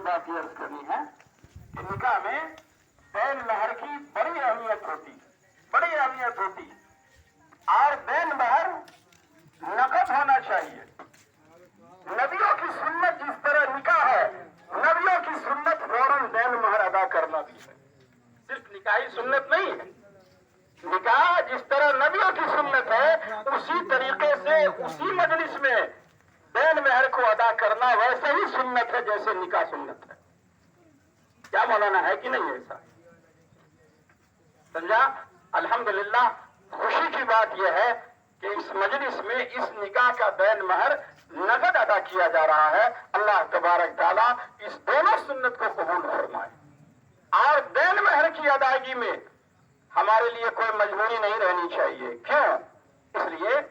बात ये अर्ज करनी है कि निकाह में बैन महर की बड़ी अहमियत होती और बैन महर नकद होना चाहिए। नबियों की सुन्नत जिस तरह निकाह है, नबियों की सुन्नत फौरन बैन महर अदा करना भी है। सिर्फ निकाह ही सुन्नत नहीं है, निकाह जिस तरह नबियों की सुन्नत है उसी तरीके से उसी मजलिस में बैन महर को अदा करना वैसे ही सुन्नत है जैसे निकाह सुन्नत है। क्या मौलाना है कि नहीं ऐसा? समझा? अल्हम्दुलिल्लाह, खुशी की बात यह है कि इस मजलिस में इस निकाह का बैन महर नगद अदा किया जा रहा है। अल्लाह तबारक ताला इस दोनों सुन्नत को कबूल फरमाए। और बैन महर की अदायगी में हमारे लिए कोई मजबूरी नहीं रहनी चाहिए। क्यों? इसलिए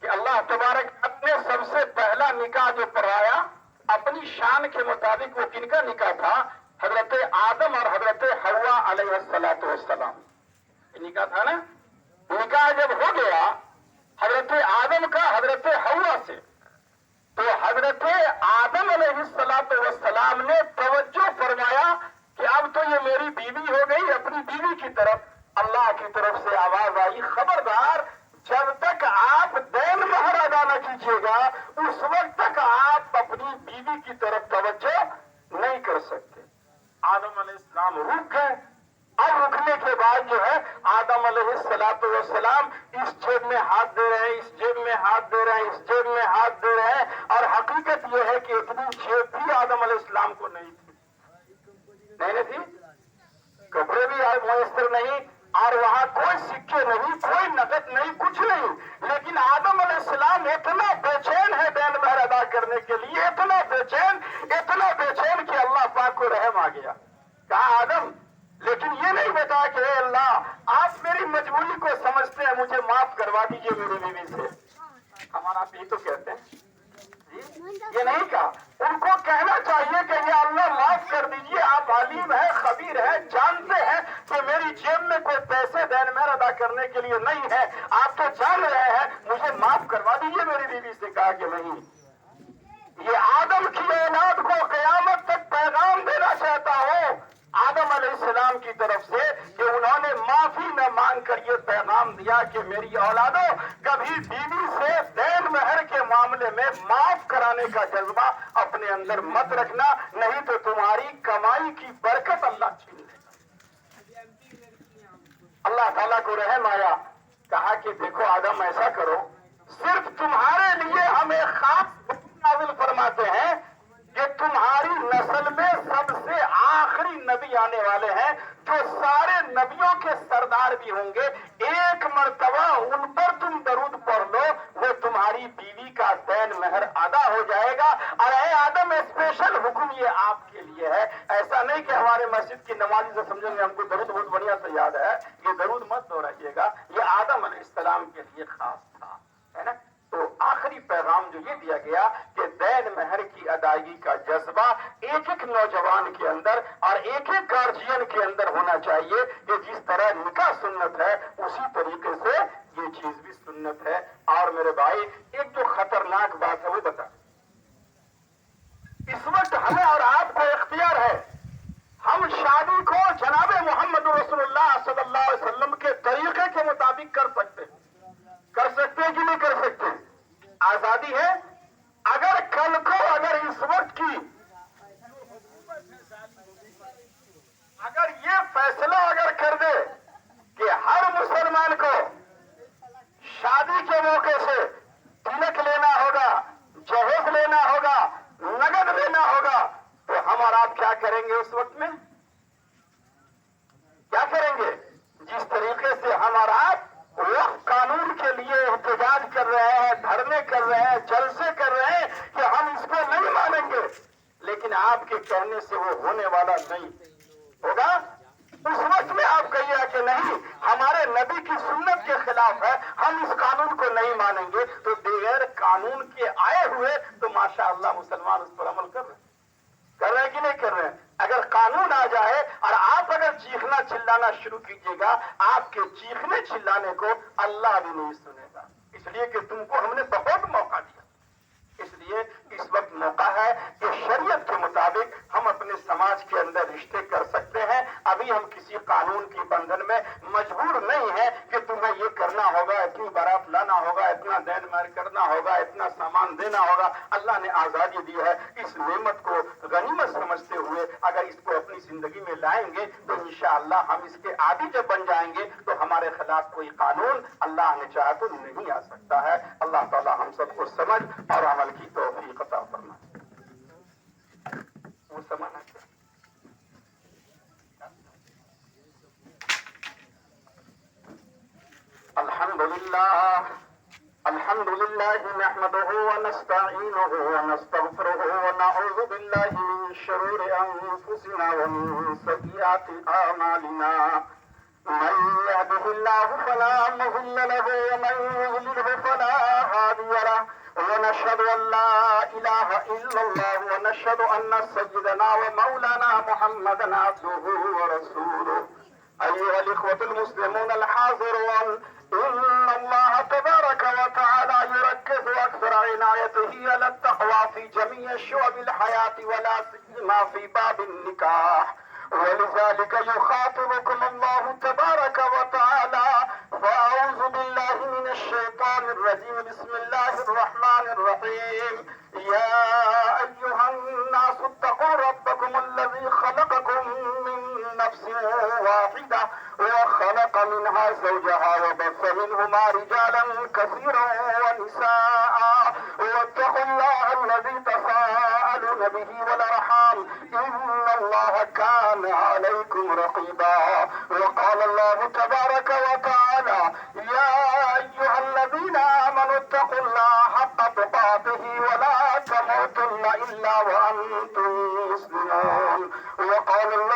कि अल्लाह तबारक ने सबसे पहला निकाह जो पढ़ाया अपनी शान के मुताबिक, वो किनका निकाह था? हजरत आदम और हजरत हव्वा अलैहिस्सलातु वस्सलाम निकाह था ना। निकाह जब हो गया हजरत आदम का हजरत हव्वा से, तो हजरत आदम अलैहिस्सलातु वस्सलाम ने तवज्जो फरमाया कि अब तो ये मेरी बीवी हो गई। अपनी बीवी की तरफ अल्लाह की तरफ से आवाज आई, खबरदार जब तक आप बैन महर अदा न कीजिएगा उस वक्त तक आप अपनी बीवी की तरफ तवज्जो नहीं कर सकते। आदम अलैहिस्सलाम रुक गए। अब रुकने के बाद जो है आदम अलैहिस्सलातु वस्सलाम इस जेब में हाथ दे रहे हैं, इस जेब में हाथ दे रहे हैं, इस जेब में हाथ दे रहे हैं, और हकीकत यह है कि इतनी जेब भी आदम अलैहिस्सलाम को नहीं थी, नहीं थी, कपड़े भी मुयस्सर नहीं, और वहां कोई सिक्के नहीं, कोई नकद नहीं, कुछ नहीं। लेकिन आदम अलैहिस्सलाम इतना बेचैन है बैन महर अदा करने के लिए, इतना बेचैन कि अल्लाह पाक को रहम आ गया। कहा आदम, लेकिन ये नहीं बताया कि अल्लाह आप मेरी मजबूरी को समझते हैं, मुझे माफ करवा दीजिए मेरी बीवी से। हमारा आप यही तो कहते हैं जी, ये नहीं कहा। उनको कहना चाहिए कि ये अल्लाह माफ कर दीजिए, आप अलीम है, खबीर है, जानते हैं कि मेरी जेब में कोई पैसे बैन महर अदा करने के लिए नहीं है, आप तो जान रहे हैं, मुझे माफ करवा दीजिए मेरी बीवी से। कहा कि नहीं, ये आदम की औलाद को कयामत तक पैगाम देना चाहता हूँ आदम अलैहिस्सलाम की तरफ से कि उन्होंने माफी न मांग कर ये पैगाम दिया कि मेरी औलादों, कभी बीवी से बैन महर के मामले में माफ कराने का जज्बा अपने अंदर मत रखना, नहीं तो तुम्हारी कमाई की बरकत अल्लाह छीन लेगा। अल्लाह ताला को रहम आया, कहा कि देखो आदम, ऐसा करो, सिर्फ तुम्हारे लिए हम एक खास नाज़िल फरमाते हैं कि तुम्हारी नस्ल में सबसे आखिरी नबी आने वाले हैं, जो सारे नबियों के सरदार भी होंगे। एक मर्तबा उन पर तुम दरूद पढ़ लो, वो तुम्हारी बीवी का बैन महर अदा हो जाएगा। और आदम, स्पेशल हुक्म ये आपके लिए है। ऐसा नहीं कि हमारे मस्जिद की नमाजी से समझेंगे हमको दरूद बहुत बढ़िया से याद है, ये दरूद मत दोहराइएगा, ये आदम अलैहिस्सलाम के लिए खास था, है ना। तो आखिरी पैगाम जो ये दिया गया कि बैन महर की अदायगी का जज्बा एक एक नौजवान के अंदर और एक एक गार्जियन के अंदर होना चाहिए कि जिस तरह निकाह सुन्नत है उसी तरीके से ये चीज भी सुन्नत है। और मेरे भाई, एक जो खतरनाक बात है वो बता, इस वक्त हमें और आपको इख्तियार है, हम शादी को जनाबे मोहम्मद रसूलुल्लाह सल्लल्लाहु अलैहि वसल्लम के तरीके के मुताबिक कर सकते हैं कि नहीं कर सकते? आजादी है। अगर कल को, अगर इस वक्त की, अगर ये फैसला अगर कर दे कि हर मुसलमान को शादी के मौके से तिलक लेना होगा, जहेज लेना होगा, नगद लेना होगा, तो हम और आप क्या करेंगे उस वक्त में? क्या करेंगे? जिस तरीके से हम और आप वक्फ कानून के लिए एहतजाज कर रहे हैं, धरने कर रहे हैं, जलसे कर रहे हैं कि हम इसको नहीं मानेंगे, लेकिन आपके कहने से वो होने वाला नहीं होगा। उस वक्त में आप कहिए कि नहीं, हमारे नबी की सुन्नत के खिलाफ है, हम इस कानून को नहीं मानेंगे, तो बगैर कानून के आए हुए तो माशाअल्लाह मुसलमान उस पर अमल कर रहे हैं कि नहीं कर रहे हैं? अगर कानून आ जाए और आप अगर चीखना चिल्लाना शुरू कीजिएगा, आपके चीखने चिल्लाने को अल्लाह भी नहीं सुनेगा, इसलिए कि तुमको हमने बहुत मौका दिया। इसलिए इस वक्त मौका है कि शरीयत के मुताबिक हम अपने अपने समाज के अंदर रिश्ते कर सकते हैं। अभी हम किसी कानून की बंधन में मजबूर नहीं है कि तुम्हें ये करना होगा, इतनी बारात लाना होगा, इतना देन मार करना होगा, इतना सामान देना होगा। अल्लाह ने आज़ादी दी है। इस नेमत को गनीमत समझते हुए अगर इसको अपनी जिंदगी में लाएंगे तो इंशाअल्लाह हम इसके आदी जब बन जाएंगे तो हमारे खिलाफ कोई कानून अल्लाह ने चाहा तो नहीं आ सकता है। अल्लाह ताला हम सबको समझ और अमल की तौफीक अता फरमाए। वो समाना क्या? अल्हम्दुलिल्लाह नहमदुहु व नस्तईनुहु व नस्तगफिरुहु व नऊज़ु बिल्लाहि मिन शुरूरि अनफुसिना व मिन सय्यिआति अमालिना। मन यहदिहिल्लाहु फला मुज़िल्ल लहु व मन युज़लिल्हु फला हादिय लहु व नशहदु अन ला इलाहा इल्लल्लाह व नशहदु अन्न सय्यिदना व मौलाना मुहम्मदन अब्दुहु व रसूलुहु। أيها الإخوة المسلمون الحاضرون، إن الله تبارك وتعالى يركز أكثر عنايته على التقوى في جميع شعب الحياة ولا سيما في باب النكاح، ولذلك يخاطبكم الله تبارك وتعالى. فأعوذ بالله من الشيطان الرجيم. بسم الله الرحمن الرحيم. يا أيها الناس اتقوا ربكم الذي خلقكم من نفس واحدة وخلق منها زوجها وبث منهما رجالا كثيرا ونساء واتقوا الله الذي تساءلون به والأرحام إن الله كان عليكم رقيبا. وقال الله تبارك وتعالى يا أيها الذين آمنوا اتقوا الله حق تقاته ولا تموتن إلا وأنتم مسلمون. وقال الله